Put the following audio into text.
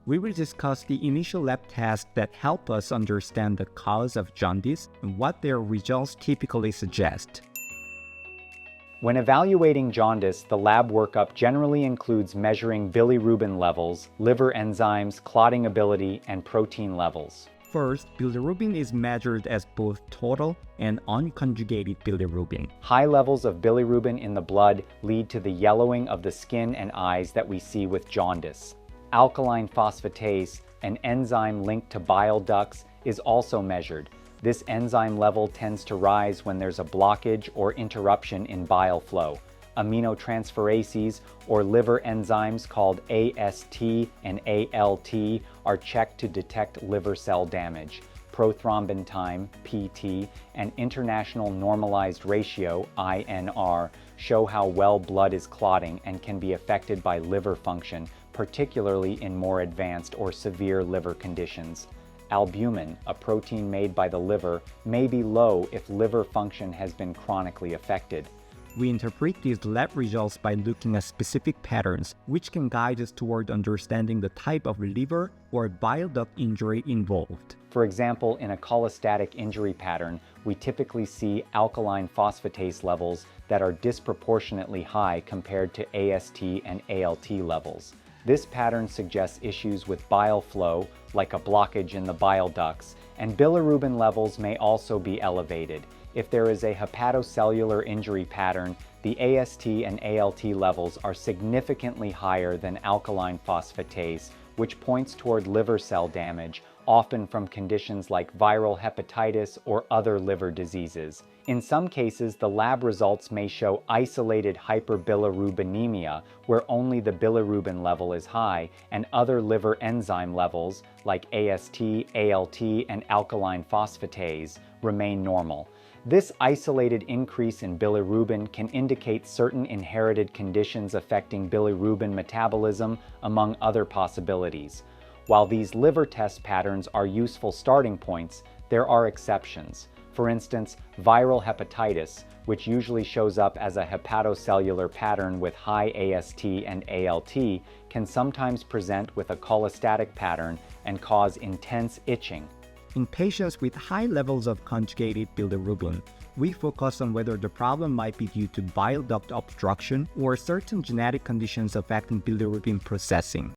We will discuss the initial lab tests that help us understand the cause of jaundice and what their results typically suggest. When evaluating jaundice, the lab workup generally includes measuring bilirubin levels, liver enzymes, clotting ability, and protein levels. First, bilirubin is measured as both total and unconjugated bilirubin. High levels of bilirubin in the blood lead to the yellowing of the skin and eyes that we see with jaundice. Alkaline phosphatase, an enzyme linked to bile ducts, is also measured. This enzyme level tends to rise when there's a blockage or interruption in bile flow. Aminotransferases, or liver enzymes called AST and ALT, are checked to detect liver cell damage. Prothrombin time, PT, and International Normalized Ratio, INR, show how well blood is clotting and can be affected by liver function, particularly in more advanced or severe liver conditions. Albumin, a protein made by the liver, may be low if liver function has been chronically affected. We interpret these lab results by looking at specific patterns, which can guide us toward understanding the type of liver or bile duct injury involved. For example, in a cholestatic injury pattern, we typically see alkaline phosphatase levels that are disproportionately high compared to AST and ALT levels. This pattern suggests issues with bile flow, like a blockage in the bile ducts, and bilirubin levels may also be elevated. If there is a hepatocellular injury pattern, the AST and ALT levels are significantly higher than alkaline phosphatase, which points toward liver cell damage, often from conditions like viral hepatitis or other liver diseases. In some cases, the lab results may show isolated hyperbilirubinemia, where only the bilirubin level is high, and other liver enzyme levels, like AST, ALT, and alkaline phosphatase, remain normal. This isolated increase in bilirubin can indicate certain inherited conditions affecting bilirubin metabolism, among other possibilities. While these liver test patterns are useful starting points, there are exceptions. For instance, viral hepatitis, which usually shows up as a hepatocellular pattern with high AST and ALT, can sometimes present with a cholestatic pattern and cause intense itching. In patients with high levels of conjugated bilirubin, we focus on whether the problem might be due to bile duct obstruction or certain genetic conditions affecting bilirubin processing.